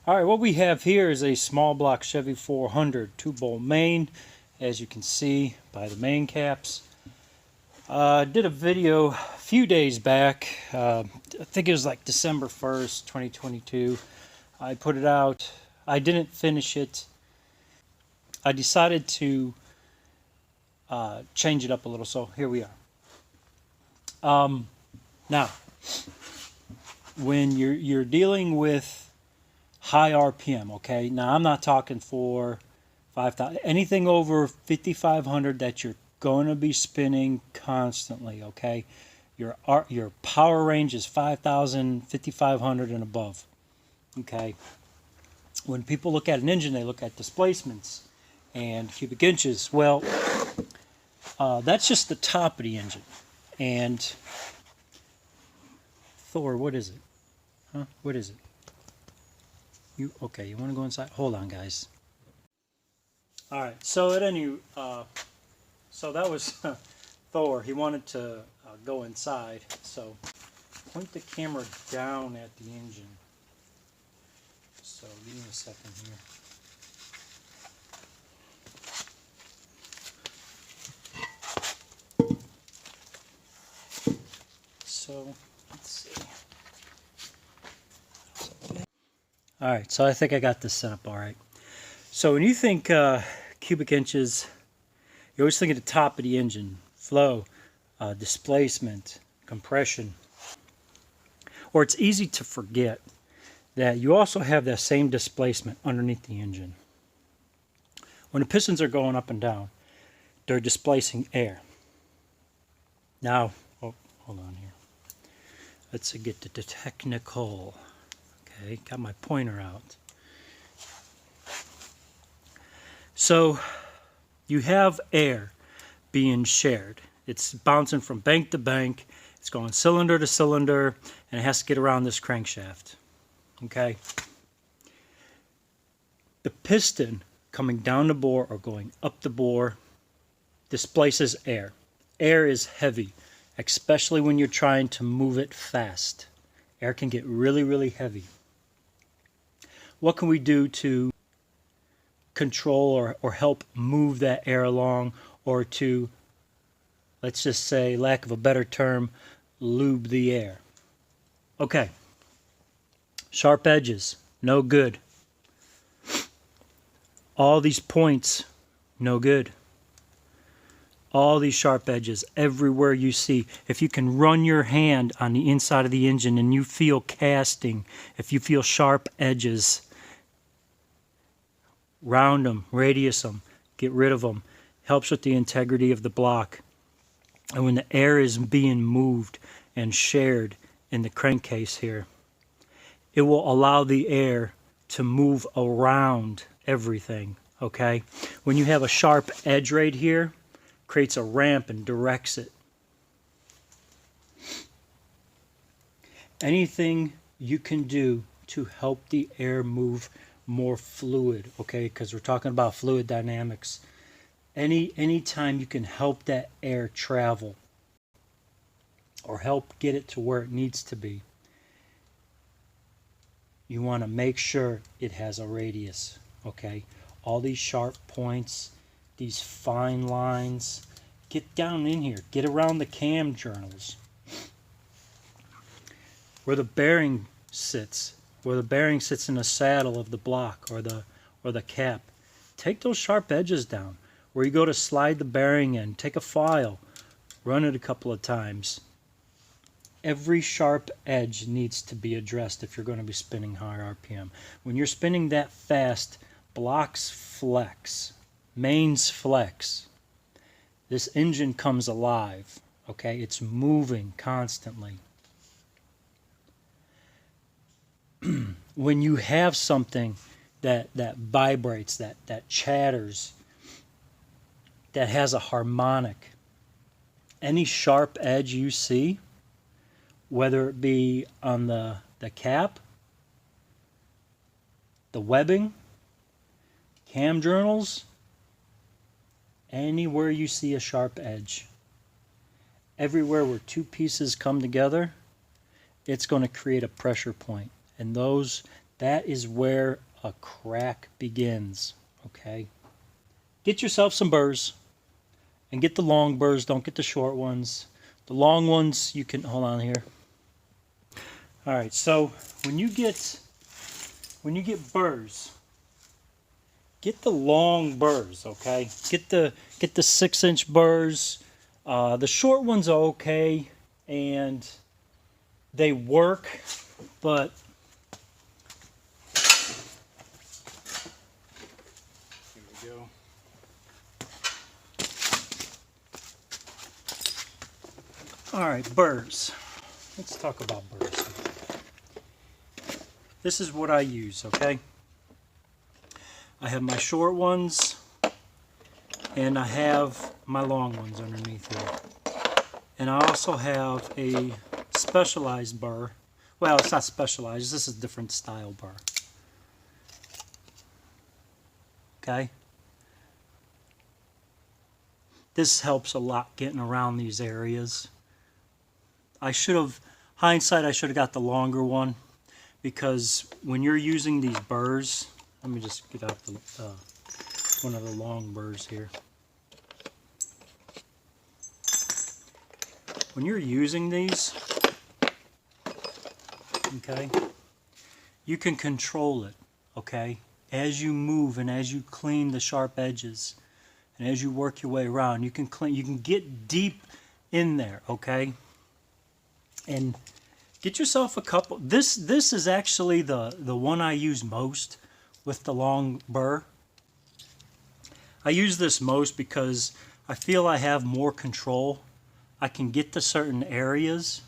Alright, what we have here is a small block Chevy 400 2-bolt main, as you can see by the main caps. I did a video a few days back, I think it was like December 1st, 2022. I put it out. I didn't finish it. I decided to change it up a little, so here we are. Now, when you're dealing with high RPM, okay? Now, I'm not talking for 5,000. Anything over 5,500 that you're going to be spinning constantly, okay? Your power range is 5,000, 5,500 and above, okay? When people look at an engine, they look at displacements and cubic inches. Well, that's just the top of the engine. And Thor, what is it? Huh? What is it? Okay, you want to go inside? Hold on, guys. All right, so at any, so that was Thor. He wanted to go inside, so point the camera down at the engine. So give me a second here. So let's see. Alright, so I think I got this set up alright. So when you think cubic inches, you always think at the top of the engine. Flow, displacement, compression. Or it's easy to forget that you also have that same displacement underneath the engine. When the pistons are going up and down, they're displacing air. Now, oh, hold on here. Let's get to the technical. Okay, got my pointer out. So you have air being shared. It's bouncing from bank to bank. It's going cylinder to cylinder, and it has to get around this crankshaft. Okay. The piston coming down the bore or going up the bore displaces air. Air is heavy, especially when you're trying to move it fast. Air can get really, really heavy. What can we do to control or help move that air along, or to, let's just say, lack of a better term, lube the air? Okay. Sharp edges, no good. All these points, no good. All these sharp edges, everywhere you see. If you can run your hand on the inside of the engine and you feel casting, if you feel sharp edges, round them, radius them, get rid of them. Helps with the integrity of the block. And when the air is being moved and shared in the crankcase here, it will allow the air to move around everything, okay? When you have a sharp edge right here, creates a ramp and directs it. Anything you can do to help the air move more fluid, okay, because we're talking about fluid dynamics. Any time you can help that air travel or help get it to where it needs to be, you want to make sure it has a radius, okay? All these sharp points, these fine lines, get down in here, get around the cam journals, where the bearing sits. Where the bearing sits in the saddle of the block or the cap. Take those sharp edges down. Where you go to slide the bearing in, take a file, run it a couple of times. Every sharp edge needs to be addressed if you're going to be spinning high RPM. When you're spinning that fast, blocks flex, mains flex. This engine comes alive, okay? It's moving constantly. When you have something that vibrates, that chatters, that has a harmonic, any sharp edge you see, whether it be on the cap, the webbing, cam journals, anywhere you see a sharp edge, everywhere where two pieces come together, it's going to create a pressure point. And That is where a crack begins, okay? Get yourself some burrs, and get the long burrs, don't get the short ones. The long ones, you can, hold on here. All right, so when you get burrs, get the long burrs, okay? Get the 6-inch burrs. The short ones are okay, and they work, but here we go. All right, burrs. Let's talk about burrs. This is what I use, okay? I have my short ones, and I have my long ones underneath here. And I also have a specialized burr. Well, it's not specialized, this is a different style burr. Okay? This helps a lot getting around these areas. Hindsight, I should have got the longer one, because when you're using these burrs, let me just get out one of the long burrs here. When you're using these, okay, you can control it, okay, as you move and as you clean the sharp edges and as you work your way around. You can get deep in there, okay, and get yourself a couple. This is actually the one I use most with the long burr. I use this most because I feel I have more control. I can get to certain areas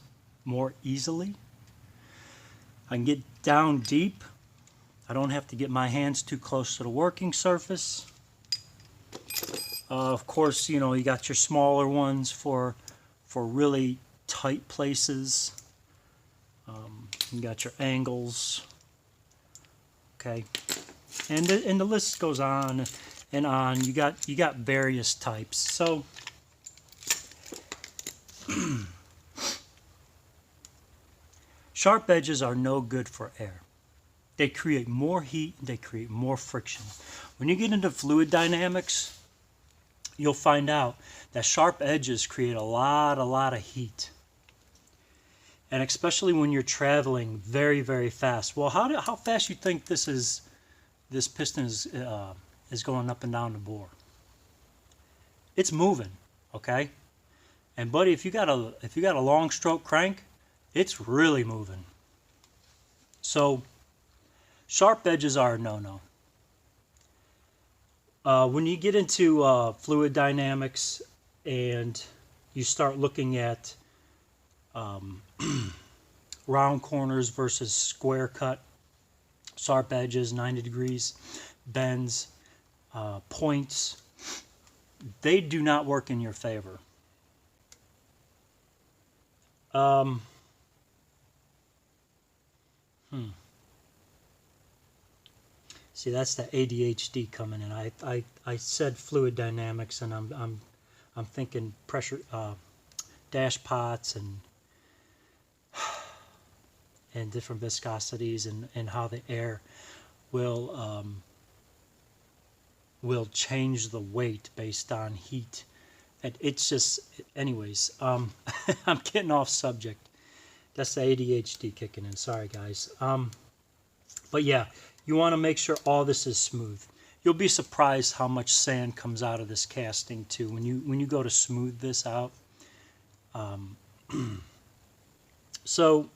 more easily. I can get down deep. I don't have to get my hands too close to the working surface. Of course, you know, you got your smaller ones for really tight places. You got your angles. Okay, and the list goes on and on. You got various types. So sharp edges are no good for air. They create more heat, they create more friction. When you get into fluid dynamics, you'll find out that sharp edges create a lot of heat. And especially when you're traveling very, very fast. Well, how fast you think this piston is going up and down the bore? It's moving, okay? And buddy, if you got a long stroke crank, it's really moving. So sharp edges are a no-no. When you get into fluid dynamics and you start looking at round corners versus square cut, sharp edges, 90 degrees, bends, points, they do not work in your favor. See, that's the ADHD coming in. I said fluid dynamics, and I'm thinking pressure, dash pots and different viscosities and how the air will change the weight based on heat. And it's just, anyways, I'm getting off subject. That's the ADHD kicking in. Sorry, guys. But yeah, you want to make sure all this is smooth. You'll be surprised how much sand comes out of this casting too when you go to smooth this out. So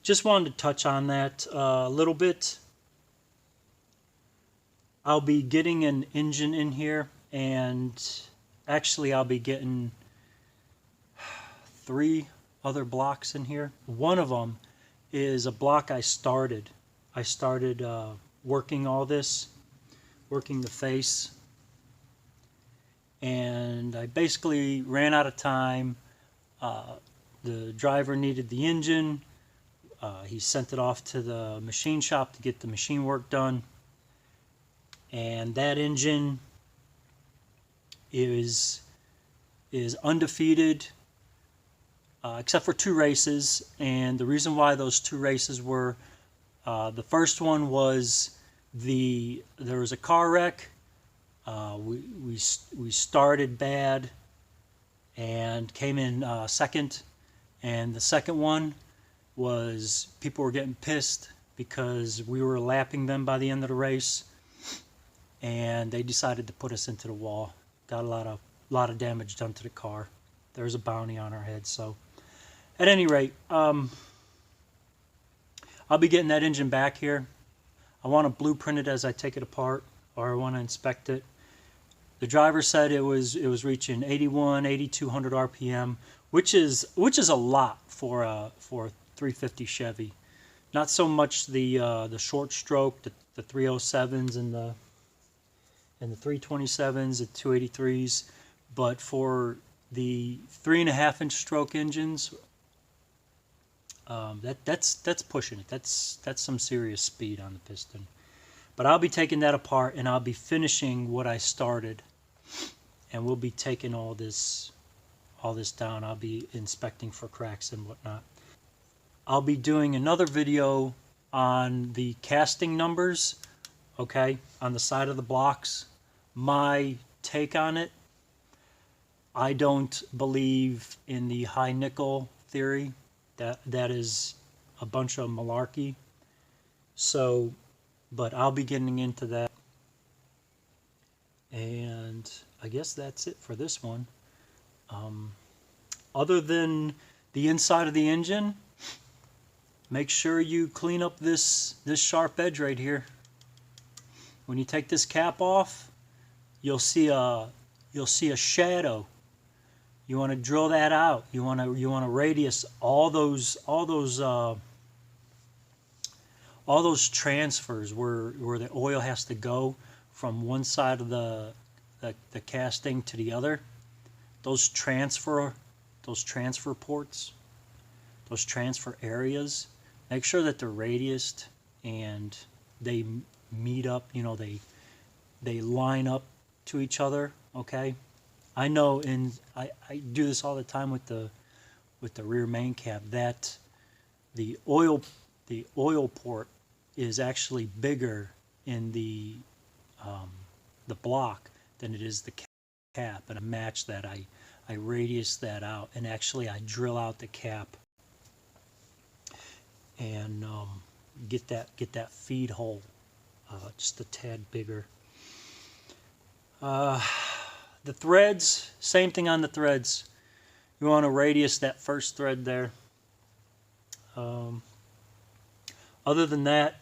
just wanted to touch on that a little bit. I'll be getting an engine in here, and actually I'll be getting 3 other blocks in here. One of them is a block I started working all this, working the face, and I basically ran out of time. The driver needed the engine. He sent it off to the machine shop to get the machine work done, and that engine is undefeated except for 2 races. And the reason why those 2 races were The first one was there was a car wreck. We started bad and came in second. And the second one was people were getting pissed because we were lapping them by the end of the race, and they decided to put us into the wall. Got a lot of damage done to the car. There's a bounty on our head. So, at any rate, I'll be getting that engine back here. I want to blueprint it as I take it apart, or I want to inspect it. The driver said it was reaching 81, 8200 RPM, which is a lot for a 350 Chevy. Not so much the short stroke, the 307s and the 327s, the 283s, but for the 3.5-inch stroke engines, that's pushing it. That's some serious speed on the piston. But I'll be taking that apart and I'll be finishing what I started, and we'll be taking all this down. I'll be inspecting for cracks and whatnot. I'll be doing another video on the casting numbers, okay, on the side of the blocks. My take on it: I don't believe in the high nickel theory. That is a bunch of malarkey. So, but I'll be getting into that. And I guess that's it for this one. Other than the inside of the engine, make sure you clean up this sharp edge right here. When you take this cap off, you'll see a shadow. You want to drill that out. You want to radius all those transfers where the oil has to go from one side of the casting to the other. Those transfer ports, those transfer areas, make sure that they're radiused and they meet up, you know, they line up to each other, okay? I know, and I do this all the time with the rear main cap, that the oil port is actually bigger in the block than it is the cap, and I match that. I radius that out, and actually I drill out the cap and get that feed hole just a tad bigger. The threads, same thing on the threads. You want to radius that first thread there. Other than that,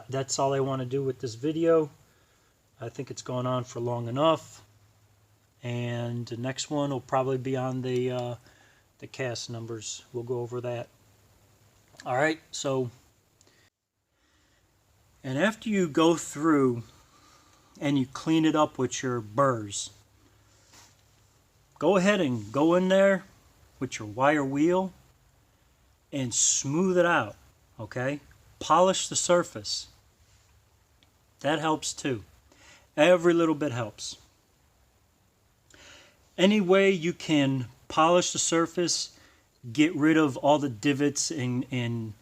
that's all I want to do with this video. I think it's gone on for long enough. And the next one will probably be on the cast numbers. We'll go over that. All right, so, and after you go through and you clean it up with your burrs, go ahead and go in there with your wire wheel and smooth it out, okay? Polish the surface. That helps too. Every little bit helps. Any way you can polish the surface, get rid of all the divots and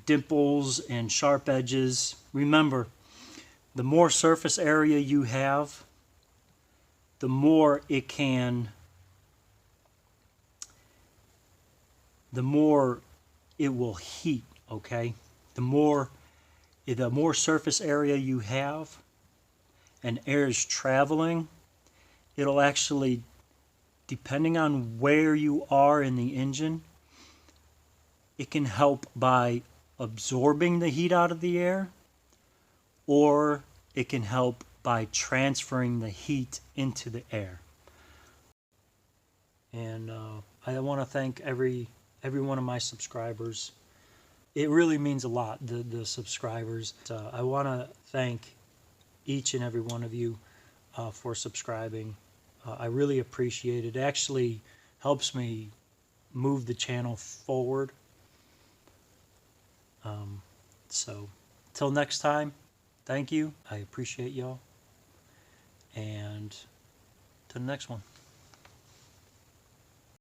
dimples and sharp edges. Remember, the more surface area you have, the more it will heat, okay? The more surface area you have and air is traveling, it'll actually, depending on where you are in the engine, it can help by absorbing the heat out of the air, or it can help by transferring the heat into the air. And I want to thank every one of my subscribers. It really means a lot, the subscribers. I want to thank each and every one of you for subscribing. I really appreciate it. It actually helps me move the channel forward. So, till next time, thank you. I appreciate y'all. And to the next one.